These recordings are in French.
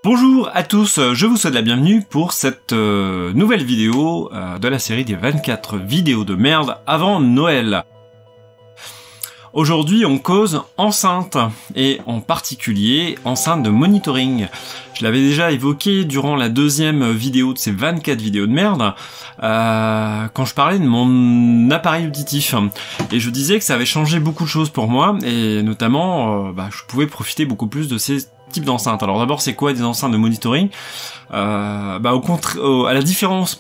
Bonjour à tous, je vous souhaite la bienvenue pour cette nouvelle vidéo de la série des 24 vidéos de merde avant Noël. Aujourd'hui on cause enceinte, et en particulier enceinte de monitoring. Je l'avais déjà évoqué durant la deuxième vidéo de ces 24 vidéos de merde, quand je parlais de mon appareil auditif. Et je disais que ça avait changé beaucoup de choses pour moi, et notamment je pouvais profiter beaucoup plus de ces types d'enceintes. Alors d'abord, c'est quoi des enceintes de monitoring? À la différence,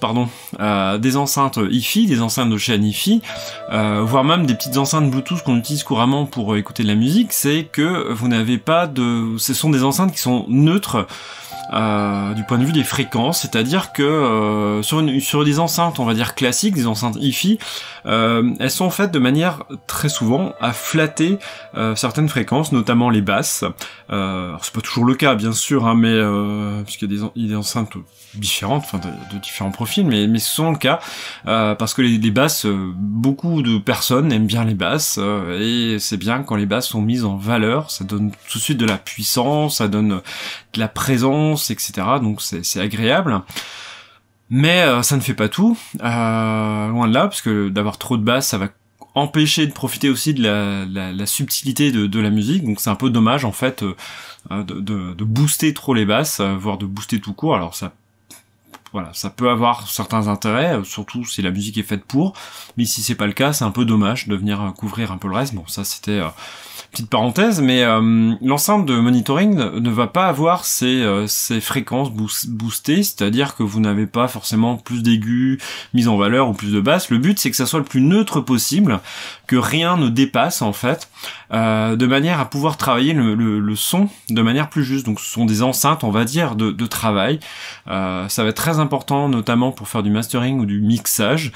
des enceintes Hi-Fi, des enceintes de chaîne Hi-Fi, voire même des petites enceintes Bluetooth qu'on utilise couramment pour écouter de la musique, c'est que vous n'avez pas de... Ce sont des enceintes qui sont neutres du point de vue des fréquences, c'est-à-dire que sur des enceintes, on va dire classiques, des enceintes Hi-Fi, elles sont faites de manière très souvent à flatter certaines fréquences, notamment les basses. Alors c'est pas toujours le cas, bien sûr, hein, mais puisqu'il y a des enceintes différentes, enfin de différents profils, mais c'est souvent le cas parce que les basses, beaucoup de personnes aiment bien les basses, et c'est bien quand les basses sont mises en valeur, ça donne tout de suite de la puissance, ça donne de la présence, etc. Donc c'est agréable. Mais ça ne fait pas tout, loin de là, parce que d'avoir trop de basses, ça va empêcher de profiter aussi de la subtilité de la musique, donc c'est un peu dommage en fait de booster trop les basses, voire de booster tout court. Alors ça peut avoir certains intérêts, surtout si la musique est faite pour, mais si c'est pas le cas, c'est un peu dommage de venir couvrir un peu le reste. Bon, ça c'était petite parenthèse, mais l'enceinte de monitoring ne va pas avoir ces fréquences boostées, c'est-à-dire que vous n'avez pas forcément plus d'aigus mis en valeur ou plus de basses. Le but c'est que ça soit le plus neutre possible, que rien ne dépasse en fait, de manière à pouvoir travailler le son de manière plus juste. Donc ce sont des enceintes, on va dire, de travail. Ça va être très important, notamment pour faire du mastering ou du mixage,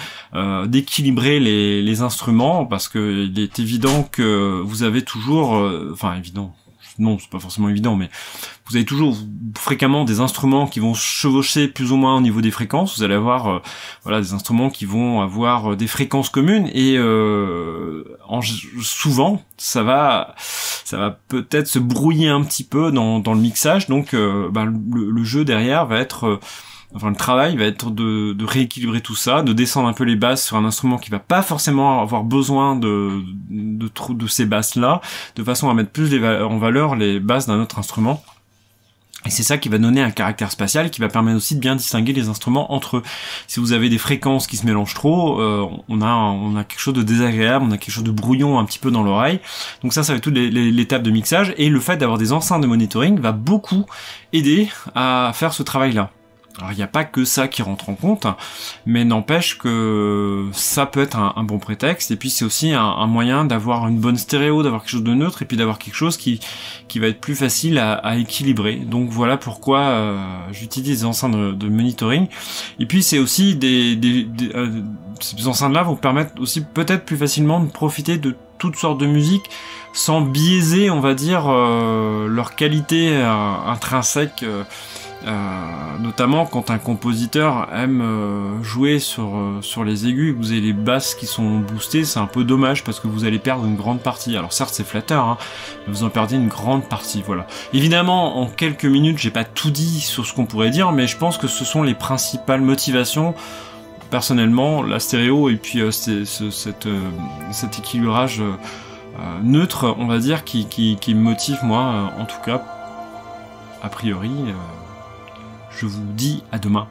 d'équilibrer les instruments, parce que il est évident que vous avez toujours, évident, non, c'est pas forcément évident, mais vous avez toujours fréquemment des instruments qui vont chevaucher plus ou moins au niveau des fréquences. Vous allez avoir des instruments qui vont avoir des fréquences communes, et souvent ça va peut-être se brouiller un petit peu dans le mixage. Donc le jeu derrière va être le travail va être de rééquilibrer tout ça, de descendre un peu les basses sur un instrument qui va pas forcément avoir besoin de ces basses-là, de façon à mettre plus en valeur les basses d'un autre instrument. Et c'est ça qui va donner un caractère spatial, qui va permettre aussi de bien distinguer les instruments entre eux. Si vous avez des fréquences qui se mélangent trop, on a quelque chose de désagréable, on a quelque chose de brouillon un petit peu dans l'oreille. Donc ça va être toute l'étape de mixage, et le fait d'avoir des enceintes de monitoring va beaucoup aider à faire ce travail-là. Alors il n'y a pas que ça qui rentre en compte, mais n'empêche que ça peut être un bon prétexte, et puis c'est aussi un moyen d'avoir une bonne stéréo, d'avoir quelque chose de neutre, et puis d'avoir quelque chose qui va être plus facile à équilibrer. Donc voilà pourquoi j'utilise des enceintes de monitoring. Et puis c'est aussi ces enceintes-là vont permettre aussi peut-être plus facilement de profiter de toutes sortes de musique sans biaiser, on va dire, leur qualité intrinsèque. Notamment quand un compositeur aime jouer sur les aigus, vous avez les basses qui sont boostées, c'est un peu dommage parce que vous allez perdre une grande partie. Alors certes c'est flatteur, hein, mais vous en perdez une grande partie, voilà. Évidemment en quelques minutes j'ai pas tout dit sur ce qu'on pourrait dire, mais je pense que ce sont les principales motivations. Personnellement, la stéréo et puis cet équilibrage neutre, on va dire, qui me motive moi, en tout cas, a priori. Je vous dis à demain.